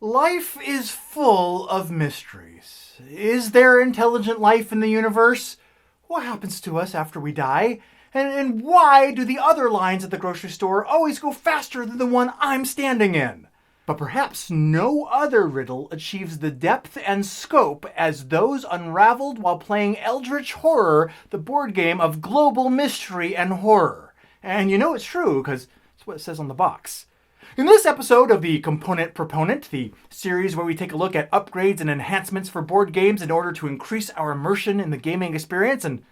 Life is full of mysteries. Is there intelligent life in the universe? What happens to us after we die? And why do the other lines at the grocery store always go faster than the one I'm standing in? But perhaps no other riddle achieves the depth and scope as those unraveled while playing Eldritch Horror, the board game of global mystery and horror. And you know it's true, because it's what it says on the box. In this episode of the Component Proponent, the series where we take a look at upgrades and enhancements for board games in order to increase our immersion in the gaming experience and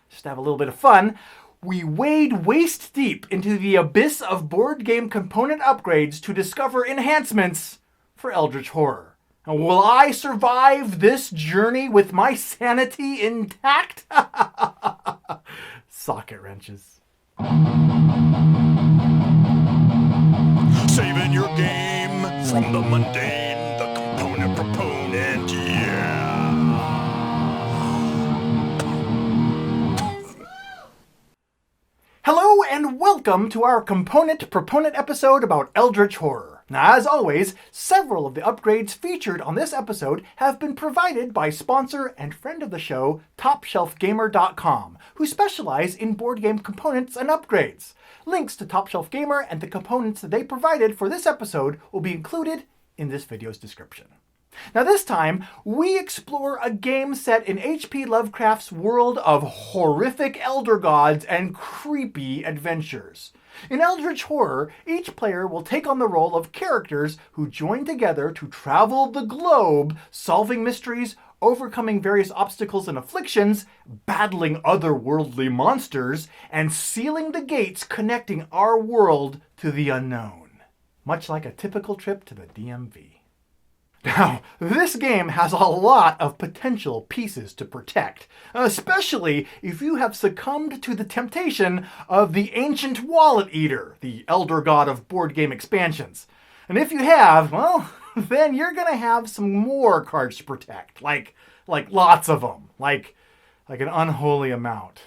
just have a little bit of fun, we wade waist deep into the abyss of board game component upgrades to discover enhancements for Eldritch Horror. And will I survive this journey with my sanity intact? Socket wrenches. Saving your game from the mundane, the component proponent, yeah. Hello and welcome to our Component Proponent episode about Eldritch Horror. Now, as always, several of the upgrades featured on this episode have been provided by sponsor and friend of the show, TopShelfGamer.com, who specialize in board game components and upgrades. Links to Top Shelf Gamer and the components that they provided for this episode will be included in this video's description. Now this time, we explore a game set in H.P. Lovecraft's world of horrific elder gods and creepy adventures. In Eldritch Horror, each player will take on the role of characters who join together to travel the globe, solving mysteries, overcoming various obstacles and afflictions, battling otherworldly monsters, and sealing the gates connecting our world to the unknown. Much like a typical trip to the DMV. Now, this game has a lot of potential pieces to protect, especially if you have succumbed to the temptation of the Ancient Wallet Eater, the elder god of board game expansions. And if you have, well, then you're gonna have some more cards to protect, like lots of them, like an unholy amount.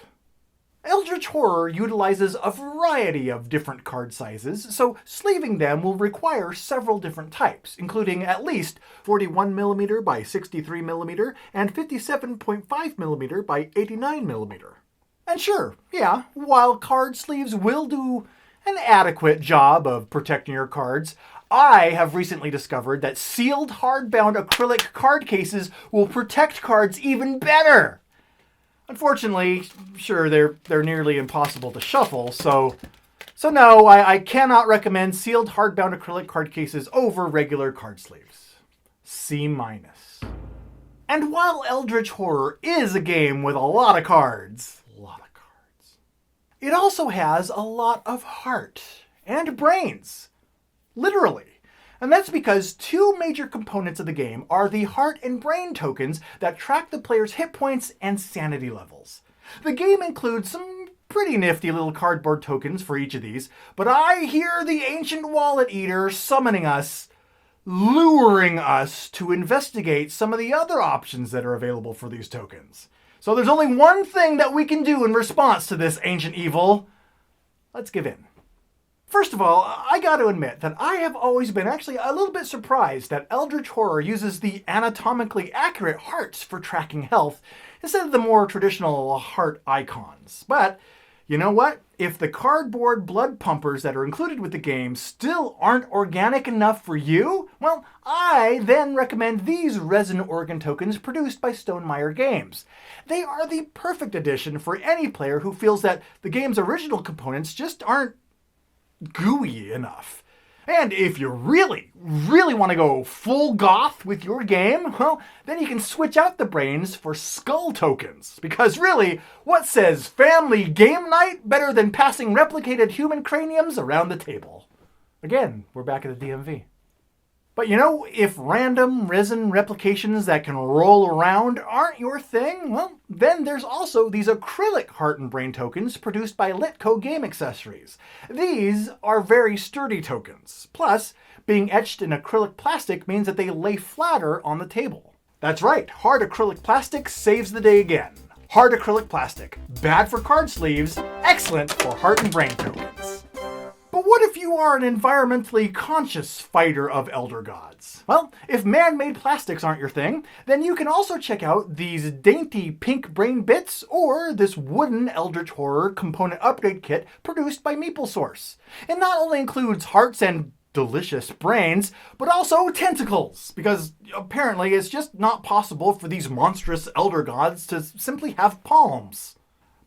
Eldritch Horror utilizes a variety of different card sizes, so sleeving them will require several different types, including at least 41mm by 63mm and 57.5mm by 89mm. And sure, yeah, while card sleeves will do an adequate job of protecting your cards, I have recently discovered that sealed hardbound acrylic card cases will protect cards even better. Unfortunately, sure, they're nearly impossible to shuffle, so no, I cannot recommend sealed hardbound acrylic card cases over regular card sleeves. C-. And while Eldritch Horror is a game with a lot of cards, it also has a lot of heart and brains. Literally. And that's because two major components of the game are the heart and brain tokens that track the player's hit points and sanity levels. The game includes some pretty nifty little cardboard tokens for each of these, but I hear the Ancient Wallet Eater summoning us, luring us to investigate some of the other options that are available for these tokens. So there's only one thing that we can do in response to this ancient evil. Let's give in. First of all, I got to admit that I have always been actually a little bit surprised that Eldritch Horror uses the anatomically accurate hearts for tracking health instead of the more traditional heart icons. But you know what? If the cardboard blood pumpers that are included with the game still aren't organic enough for you, well, I then recommend these resin organ tokens produced by Stonemaier Games. They are the perfect addition for any player who feels that the game's original components just aren't gooey enough. And if you really want to go full goth with your game, well, then you can switch out the brains for skull tokens. Because really, what says family game night better than passing replicated human craniums around the table? Again, we're back at the DMV. But you know, if random resin replications that can roll around aren't your thing, well, then there's also these acrylic heart and brain tokens produced by Litco Game Accessories. These are very sturdy tokens. Plus, being etched in acrylic plastic means that they lay flatter on the table. That's right, hard acrylic plastic saves the day again. Hard acrylic plastic, bad for card sleeves, excellent for heart and brain tokens. But what if you are an environmentally conscious fighter of elder gods? Well, if man-made plastics aren't your thing, then you can also check out these dainty pink brain bits or this wooden Eldritch Horror component upgrade kit produced by MeepleSource. It not only includes hearts and delicious brains, but also tentacles, because apparently it's just not possible for these monstrous elder gods to simply have palms.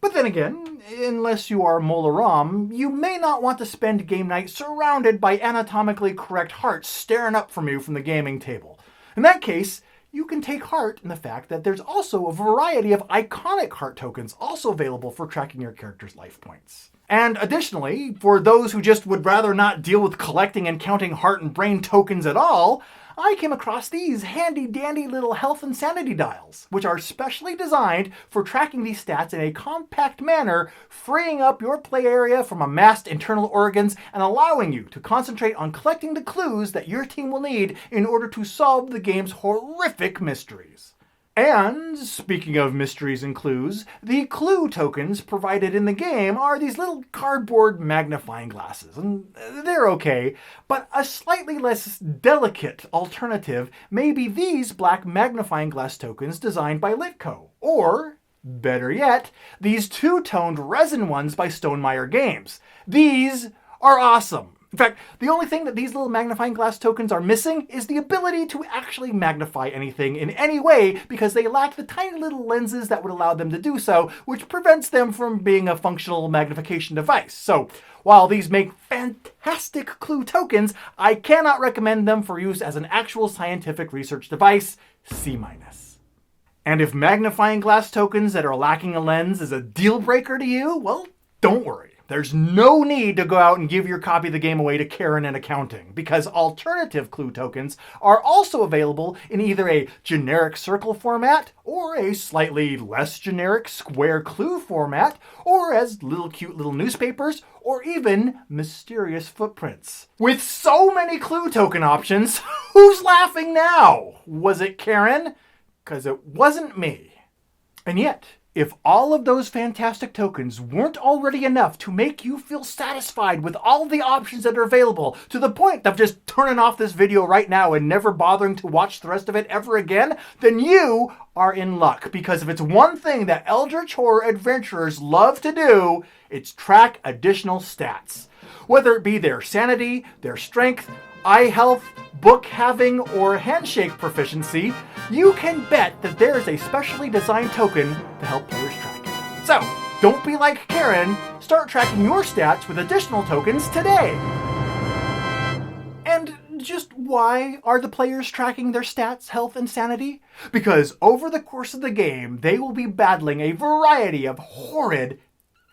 But then again, unless you are Molaram, you may not want to spend game night surrounded by anatomically correct hearts staring up from you from the gaming table. In that case, you can take heart in the fact that there's also a variety of iconic heart tokens also available for tracking your character's life points. And additionally, for those who just would rather not deal with collecting and counting heart and brain tokens at all, I came across these handy-dandy little health and sanity dials, which are specially designed for tracking these stats in a compact manner, freeing up your play area from amassed internal organs and allowing you to concentrate on collecting the clues that your team will need in order to solve the game's horrific mysteries. And speaking of mysteries and clues, the clue tokens provided in the game are these little cardboard magnifying glasses, and they're okay, but a slightly less delicate alternative may be these black magnifying glass tokens designed by Litco, or better yet, these two-toned resin ones by Stonemaier Games. These are awesome. In fact, the only thing that these little magnifying glass tokens are missing is the ability to actually magnify anything in any way, because they lack the tiny little lenses that would allow them to do so, which prevents them from being a functional magnification device. So, while these make fantastic clue tokens, I cannot recommend them for use as an actual scientific research device, C-. And if magnifying glass tokens that are lacking a lens is a deal breaker to you, well, don't worry. There's no need to go out and give your copy of the game away to Karen in accounting, because alternative clue tokens are also available in either a generic circle format, or a slightly less generic square clue format, or as cute little newspapers, or even mysterious footprints. With so many clue token options, who's laughing now? Was it Karen? 'Cause it wasn't me. And yet, if all of those fantastic tokens weren't already enough to make you feel satisfied with all the options that are available, to the point of just turning off this video right now and never bothering to watch the rest of it ever again, then you are in luck. Because if it's one thing that Eldritch Horror adventurers love to do, it's track additional stats. Whether it be their sanity, their strength, eye health, book having, or handshake proficiency, you can bet that there is a specially designed token to help players track it. So, don't be like Karen, start tracking your stats with additional tokens today! And just why are the players tracking their stats, health, and sanity? Because over the course of the game, they will be battling a variety of horrid,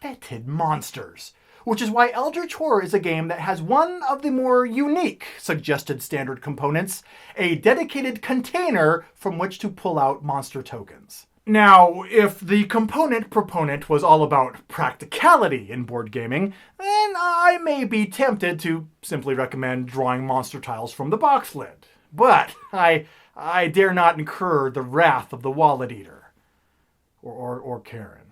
fetid monsters. Which is why Eldritch Horror is a game that has one of the more unique suggested standard components, a dedicated container from which to pull out monster tokens. Now, if the Component Proponent was all about practicality in board gaming, then I may be tempted to simply recommend drawing monster tiles from the box lid. But I dare not incur the wrath of the Wallet Eater. Or Karen.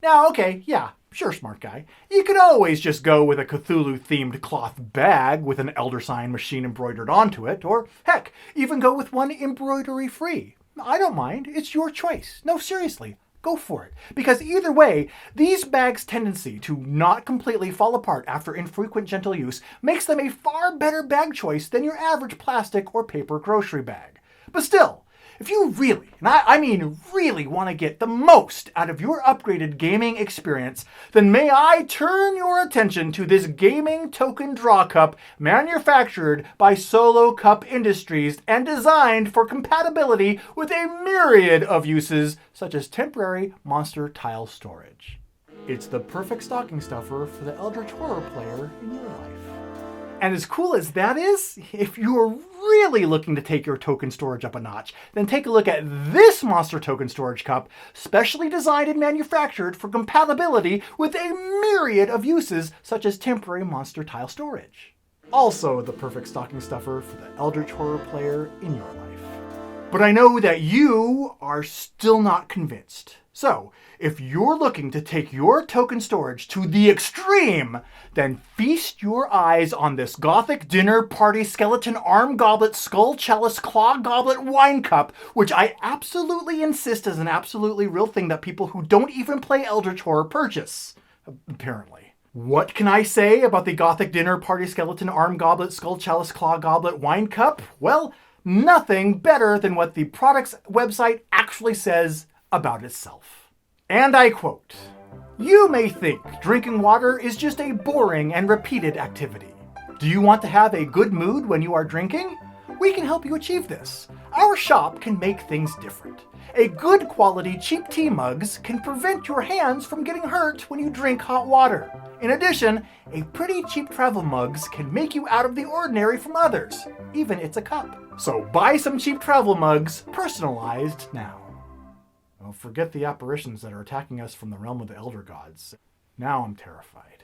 Now, okay, yeah. Sure, smart guy. You could always just go with a Cthulhu-themed cloth bag with an Elder Sign machine embroidered onto it, or heck, even go with one embroidery-free. I don't mind. It's your choice. No, seriously, go for it. Because either way, these bags' tendency to not completely fall apart after infrequent gentle use makes them a far better bag choice than your average plastic or paper grocery bag. But still, if you really, and I mean really, want to get the most out of your upgraded gaming experience, then may I turn your attention to this gaming token draw cup manufactured by Solo Cup Industries and designed for compatibility with a myriad of uses, such as temporary monster tile storage. It's the perfect stocking stuffer for the Eldritch Horror player in your life. And as cool as that is, if you're really looking to take your token storage up a notch, then take a look at this monster token storage cup, specially designed and manufactured for compatibility with a myriad of uses such as temporary monster tile storage. Also the perfect stocking stuffer for the Eldritch Horror player in your life. But I know that you are still not convinced. So, if you're looking to take your token storage to the extreme, then feast your eyes on this Gothic dinner party skeleton arm goblet skull chalice claw goblet wine cup, which I absolutely insist is an absolutely real thing that people who don't even play Eldritch Horror purchase, apparently. What can I say about the Gothic dinner party skeleton arm goblet skull chalice claw goblet wine cup? Well, nothing better than what the product's website actually says about itself. And I quote, "You may think drinking water is just a boring and repeated activity. Do you want to have a good mood when you are drinking? We can help you achieve this. Our shop can make things different. A good quality cheap tea mugs can prevent your hands from getting hurt when you drink hot water. In addition, a pretty cheap travel mugs can make you out of the ordinary from others, even it's a cup. So buy some cheap travel mugs, personalized now." Well, forget the apparitions that are attacking us from the realm of the Elder Gods. Now I'm terrified.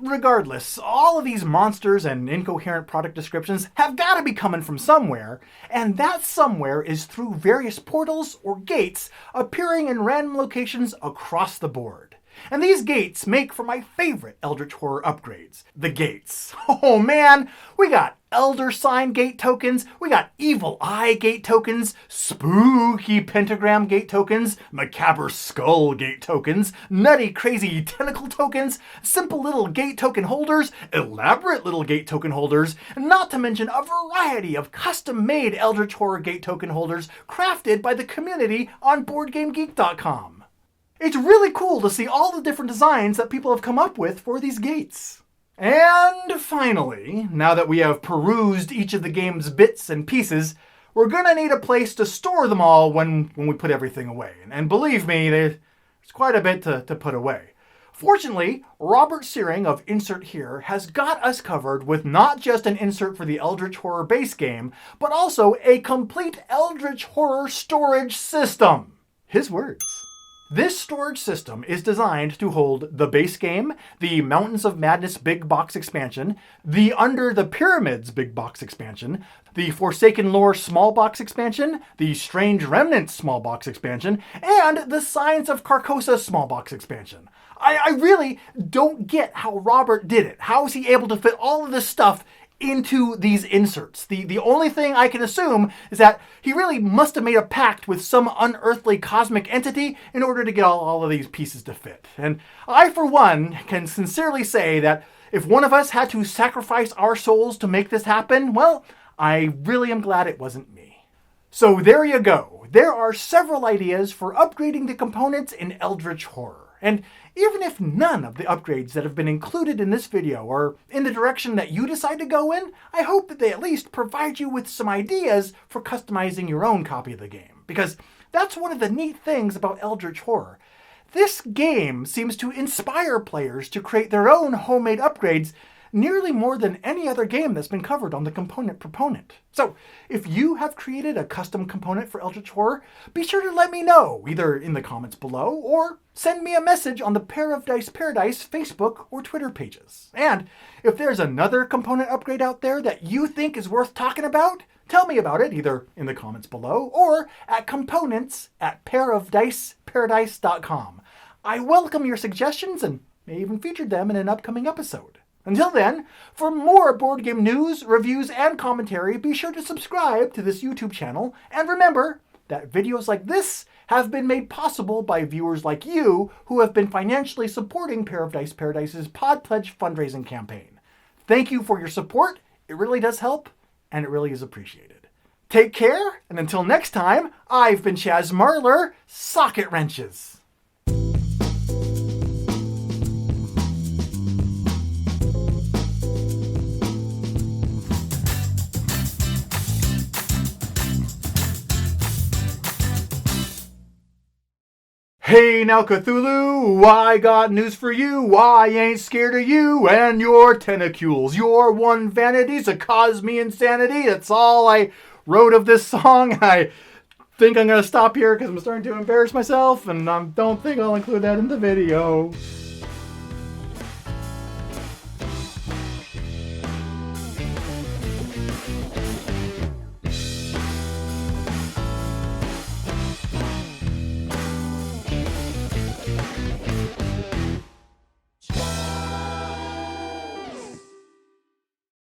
Regardless, all of these monsters and incoherent product descriptions have got to be coming from somewhere, and that somewhere is through various portals or gates appearing in random locations across the board. And these gates make for my favorite Eldritch Horror upgrades, the gates. Oh man, we got Elder Sign gate tokens, we got Evil Eye gate tokens, Spooky Pentagram gate tokens, Macabre Skull gate tokens, Nutty Crazy Tentacle tokens, simple little gate token holders, elaborate little gate token holders, not to mention a variety of custom-made Eldritch Horror gate token holders crafted by the community on BoardGameGeek.com. It's really cool to see all the different designs that people have come up with for these gates. And finally, now that we have perused each of the game's bits and pieces, we're gonna need a place to store them all when we put everything away. And believe me, there's quite a bit to put away. Fortunately, Robert Searing of Insert Here has got us covered with not just an insert for the Eldritch Horror base game, but also a complete Eldritch Horror storage system. His words. This storage system is designed to hold the base game, the Mountains of Madness big box expansion, the Under the Pyramids big box expansion, the Forsaken Lore small box expansion, the Strange Remnants small box expansion, and the Science of Carcosa small box expansion. I really don't get how Robert did it. How is he able to fit all of this stuff into these inserts? The only thing I can assume is that he really must have made a pact with some unearthly cosmic entity in order to get all of these pieces to fit. And I, for one, can sincerely say that if one of us had to sacrifice our souls to make this happen, well, I really am glad it wasn't me. So there you go. There are several ideas for upgrading the components in Eldritch Horror. And even if none of the upgrades that have been included in this video are in the direction that you decide to go in, I hope that they at least provide you with some ideas for customizing your own copy of the game. Because that's one of the neat things about Eldritch Horror. This game seems to inspire players to create their own homemade upgrades nearly more than any other game that's been covered on the Component Proponent. So, if you have created a custom component for Eldritch Horror, be sure to let me know, either in the comments below, or send me a message on the Pair of Dice Paradise Facebook or Twitter pages. And if there's another component upgrade out there that you think is worth talking about, tell me about it, either in the comments below, or at components@pairofdiceparadise.com. I welcome your suggestions and may even feature them in an upcoming episode. Until then, for more board game news, reviews, and commentary, be sure to subscribe to this YouTube channel, and remember that videos like this have been made possible by viewers like you who have been financially supporting Pair of Dice Paradise's Pod Pledge fundraising campaign. Thank you for your support, it really does help, and it really is appreciated. Take care, and until next time, I've been Chaz Marler, Socket Wrenches. Hey now Cthulhu, I got news for you. I ain't scared of you and your tentacles. Your one vanity's a cause me insanity. That's all I wrote of this song. I think I'm going to stop here because I'm starting to embarrass myself, and I don't think I'll include that in the video.